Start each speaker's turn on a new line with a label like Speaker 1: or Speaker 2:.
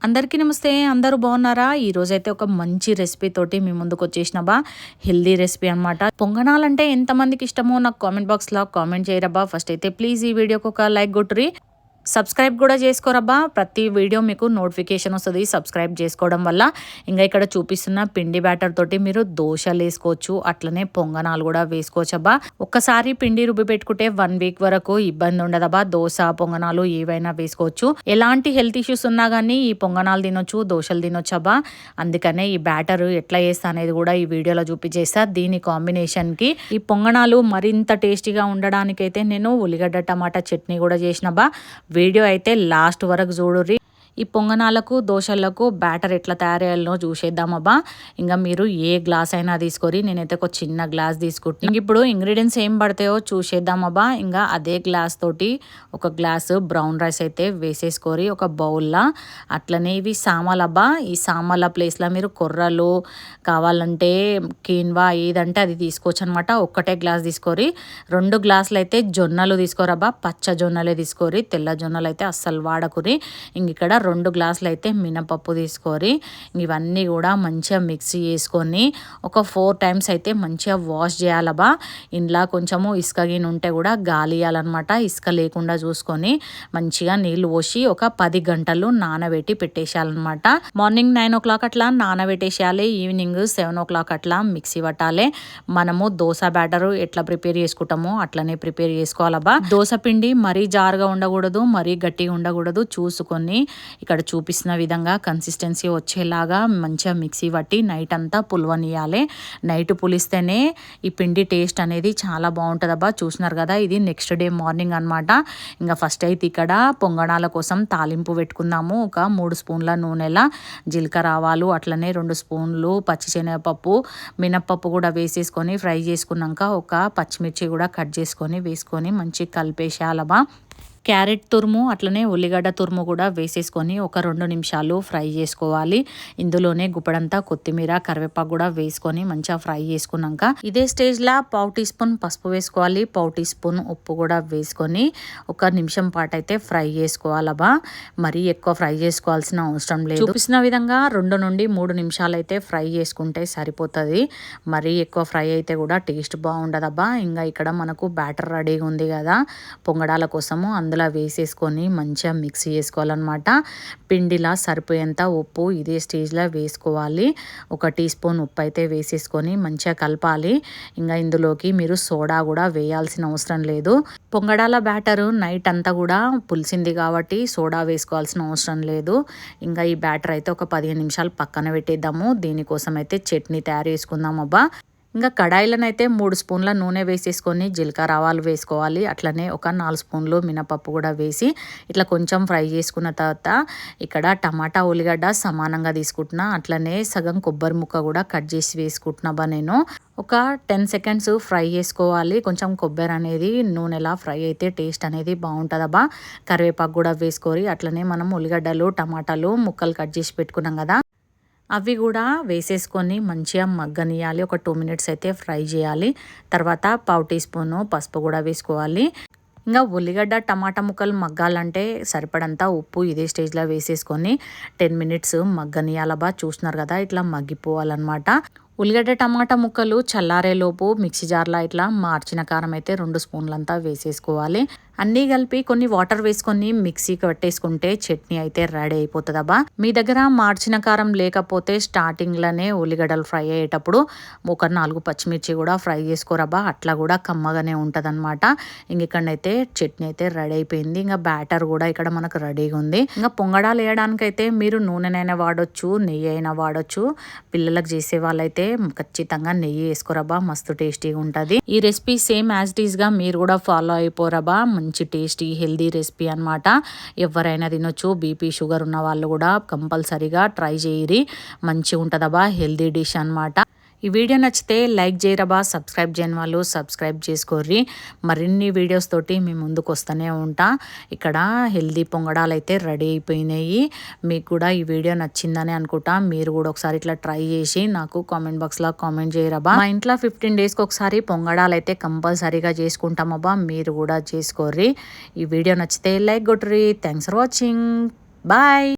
Speaker 1: అందరికీ నమస్తే. అందరూ బాగున్నారా? ఈ రోజైతే ఒక మంచి రెసిపీ తోటి మీ ముందుకు వచ్చేసినబా. హెల్దీ రెసిపీ అనమాట. పొంగనాలంటే ఎంతమందికి ఇష్టమో నాకు కామెంట్ బాక్స్లో కామెంట్ చేయరబ్బా. ఫస్ట్ అయితే ప్లీజ్ ఈ వీడియోకి ఒక లైక్ కొట్టురి. సబ్స్క్రైబ్ కూడా చేసుకోరబ్బా. ప్రతి వీడియో మీకు నోటిఫికేషన్ వస్తుంది సబ్స్క్రైబ్ చేసుకోవడం వల్ల. ఇంకా ఇక్కడ చూపిస్తున్న పిండి బ్యాటర్ తోటి మీరు దోశలు వేసుకోవచ్చు, అట్లనే పొంగనాలు కూడా వేసుకోవచ్చు అబ్బా. ఒక్కసారి పిండి రుబ్బి పెట్టుకుంటే 1 వీక్ వరకు ఇబ్బంది ఉండదబ్బా. దోశ పొంగనాలు ఏవైనా వేసుకోవచ్చు. ఎలాంటి హెల్త్ ఇష్యూస్ ఉన్నా కానీ ఈ పొంగనాలు తినొచ్చు, దోశలు తినొచ్చు అబ్బా. అందుకనే ఈ బ్యాటర్ ఎట్లా చేస్తా అనేది కూడా ఈ వీడియోలో చూపించేస్తా. దీని కాంబినేషన్కి ఈ పొంగనాలు మరింత టేస్టీగా ఉండడానికైతే నేను ఉల్లిగడ్డ టమాటా చట్నీ కూడా చేసినబ్బా. వీడియో అయితే లాస్ట్ వరకు చూడుర్రి. ఈ పొంగనాలకు దోశలకు బ్యాటర్ ఎట్లా తయారయ్యాలో చూసేద్దామబ్బా. ఇంకా మీరు ఏ గ్లాస్ అయినా తీసుకొని నేనైతే ఒక చిన్న గ్లాస్ తీసుకుంటాను. ఇప్పుడు ఇంగ్రీడియంట్స్ ఏం పడతాయో చూసేద్దామబ్బా. ఇంకా అదే గ్లాస్ తోటి ఒక గ్లాసు బ్రౌన్ రైస్ అయితే వేసేసుకొని ఒక బౌల్లో, అట్లనే ఇవి సామాలబ్బా. ఈ సామాల ప్లేస్లో మీరు కొర్రలు కావాలంటే కీన్వా ఏదంటే అది తీసుకోవచ్చు అనమాట. ఒక్కటే గ్లాస్ తీసుకొని 2 గ్లాసులు అయితే జొన్నలు తీసుకోరబ్బా. పచ్చ జొన్నలే తీసుకొని, తెల్ల జొన్నలు అయితే అస్సలు వాడకుని. ఇంక ఇక్కడ 2 గ్లాసులు అయితే మినపప్పు తీసుకొని ఇవన్నీ కూడా మంచిగా మిక్సీ చేసుకొని ఒక 4 టైమ్స్ అయితే మంచిగా వాష్ చేయాలబ్బా. ఇంట్లో కొంచెము ఇసుక గిన్నె ఉంటే కూడా గాలి ఇవ్వాలన్నమాట. ఇసుక లేకుండా చూసుకొని మంచిగా నీళ్ళు పోసి ఒక 10 గంటలు నానబెట్టి పెట్టేసేయాలన్నమాట. మార్నింగ్ 9 o'clock అట్లా నానబెట్టేసేయాలి. ఈవినింగ్ 7 o'clock అట్లా మిక్సీ పట్టాలి. మనము దోశ బ్యాటరు ఎట్లా ప్రిపేర్ చేసుకుంటామో అట్లనే ప్రిపేర్ చేసుకోవాలబ్బా. దోశ పిండి మరీ జారుగా ఉండకూడదు, మరీ గట్టిగా ఉండకూడదు. చూసుకొని ఇక్కడ చూపిస్తున్న విధంగా కన్సిస్టెన్సీ వచ్చేలాగా మంచిగా మిక్సీ పట్టి నైట్ అంతా పులవనియాలి. నైట్ పులిస్తేనే ఈ పిండి టేస్ట్ అనేది చాలా బాగుంటుందబ్బా. చూసినారు కదా, ఇది నెక్స్ట్ డే మార్నింగ్ అనమాట. ఇంకా ఫస్ట్ అయితే ఇక్కడ పొంగనాల కోసం తాలింపు పెట్టుకుందాము. ఒక 3 స్పూన్ల నూనెల జీలకర్ర ఆవాలు, అట్లనే 2 స్పూన్లు పచ్చిశనగపప్పు, మినప్పప్పు కూడా వేసేసుకొని ఫ్రై చేసుకున్నాక ఒక పచ్చిమిర్చి కూడా కట్ చేసుకొని వేసుకొని మంచిగా కలిపేసేయాలబ్బా. క్యారెట్ తురుము అట్లనే ఉల్లిగడ్డ తురుము కూడా వేసేసుకొని ఒక 2 నిమిషాలు ఫ్రై చేసుకోవాలి. ఇందులోనే గుప్పడంతా కొత్తిమీర, కరివేపాకు కూడా వేసుకొని మంచిగా ఫ్రై చేసుకున్నాక ఇదే స్టేజ్లో 1/2 టీ స్పూన్ పసుపు వేసుకోవాలి. 1/2 టీ స్పూన్ ఉప్పు కూడా వేసుకొని 1 నిమిషం పాటు అయితే ఫ్రై చేసుకోవాలబ్బా. మరీ ఎక్కువ ఫ్రై చేసుకోవాల్సిన అవసరం లేదు. చూపిస్తున్న విధంగా 2 నుండి 3 నిమిషాలు అయితే ఫ్రై చేసుకుంటే సరిపోతుంది. మరీ ఎక్కువ ఫ్రై అయితే కూడా టేస్ట్ బాగుండదబ్బా. ఇంకా ఇక్కడ మనకు బ్యాటర్ రెడీగా ఉంది కదా పొంగడాల కోసము, అందులో వేసేసుకొని మంచిగా మిక్స్ చేసుకోవాలన్నమాట. పిండిలా సరిపోయేంత ఉప్పు ఇదే స్టేజ్లో వేసుకోవాలి. 1 టీ స్పూన్ ఉప్పు అయితే వేసేసుకొని మంచిగా కలపాలి. ఇంకా ఇందులోకి మీరు సోడా కూడా వేయాల్సిన అవసరం లేదు. పొంగడాల బ్యాటరు నైట్ అంతా కూడా పులిసింది కాబట్టి సోడా వేసుకోవాల్సిన అవసరం లేదు. ఇంకా ఈ బ్యాటర్ అయితే ఒక 15 నిమిషాలు పక్కన పెట్టేద్దాము. దీనికోసం అయితే చట్నీ తయారు చేసుకుందాం అబ్బా. ఇంకా కడాయిలనైతే 3 స్పూన్ల నూనె వేసేసుకొని జీలకర్ర ఆవాలు వేసుకోవాలి. అట్లనే ఒక 4 స్పూన్లు మినపప్పు కూడా వేసి ఇట్లా కొంచెం ఫ్రై చేసుకున్న తర్వాత ఇక్కడ టమాటా ఉల్లిగడ్డ సమానంగా తీసుకుంటున్నా. అట్లనే సగం కొబ్బరి ముక్క కూడా కట్ చేసి వేసుకుంటున్నాబా. నేను ఒక 10 సెకండ్స్ ఫ్రై చేసుకోవాలి. కొంచెం కొబ్బరి అనేది నూనెలా ఫ్రై అయితే టేస్ట్ అనేది బాగుంటుందబ్బా. కరివేపాకు కూడా వేసుకొని అట్లనే మనం ఉల్లిగడ్డలు టమాటాలు ముక్కలు కట్ చేసి పెట్టుకున్నాం కదా, అవి కూడా వేసేసుకొని మంచిగా మగ్గనియాలి. ఒక 2 మినిట్స్ అయితే ఫ్రై చేయాలి. తర్వాత 1/2 టీ స్పూను పసుపు కూడా వేసుకోవాలి. ఇంకా ఉల్లిగడ్డ టమాటా ముక్కలు మగ్గాలంటే సరిపడంతా ఉప్పు ఇదే స్టేజ్లో వేసేసుకొని 10 మినిట్స్ మగ్గనియాలబ్బా. చూస్తున్నారు కదా, ఇట్లా మగ్గిపోవాలన్నమాట. ఉల్లిగడ్డ టమాటా ముక్కలు చల్లారేలోపు మిక్సీ జార్లో ఇట్లా మార్చిన కారం అయితే 2 స్పూన్లంతా వేసేసుకోవాలి. అన్నీ కలిపి కొన్ని వాటర్ వేసుకొని మిక్సీకి పట్టేసుకుంటే చట్నీ అయితే రెడీ అయిపోతుందబ్బా. మీ దగ్గర మార్చిన కారం లేకపోతే స్టార్టింగ్లోనే ఉల్లిగడ్డలు ఫ్రై అయ్యేటప్పుడు ఒక 4 పచ్చిమిర్చి కూడా ఫ్రై చేసుకోరబ్బా. అట్లా కూడా కమ్మగానే ఉంటుంది అనమాట. ఇక్కడైతే చట్నీ అయితే రెడీ అయిపోయింది. ఇంకా బ్యాటర్ కూడా ఇక్కడ మనకు రెడీగా ఉంది. ఇంకా పొంగడాలు వేయడానికైతే మీరు నూనెనైనా వాడొచ్చు, నెయ్యి అయినా వాడొచ్చు. పిల్లలకు చేసే వాళ్ళైతే ఖచ్చితంగా నెయ్యి వేసుకోరబ్బా, మస్తు టేస్టీగా ఉంటుంది. ఈ రెసిపీ సేమ్ యాజ్ ఇట్ ఈస్గా మీరు కూడా ఫాలో అయిపోరబ్బా. మంచి టేస్టీ హెల్దీ రెసిపీ అనమాట. ఎవరైనా తినొచ్చు. బీపీ షుగర్ ఉన్న వాళ్ళు కూడా కంపల్సరీగా ట్రై చేయరి. మంచిగా ఉంటుందబ్బా, హెల్దీ డిష్ అనమాట. ఈ వీడియో నచ్చితే లైక్ చేయరబ్బా. సబ్స్క్రైబ్ చేయని వాళ్ళు సబ్స్క్రైబ్ చేసుకోర్రి. మరిన్ని వీడియోస్ తోటి మీ ముందుకు వస్తూనే ఉంటా. ఇక్కడ హెల్దీ పొంగడాలు అయితే రెడీ అయిపోయినాయి. మీకు కూడా ఈ వీడియో నచ్చిందని అనుకుంటా. మీరు కూడా ఒకసారి ఇట్లా ట్రై చేసి నాకు కామెంట్ బాక్స్లో కామెంట్ చేయరబ్బా. మా ఇంట్లో 15 డేస్కి ఒకసారి పొంగడాలు అయితే కంపల్సరీగా చేసుకుంటామబ్బా. మీరు కూడా చేసుకోర్రి. ఈ వీడియో నచ్చితే లైక్ కొట్టుర్రి. Thanks for watching. బాయ్.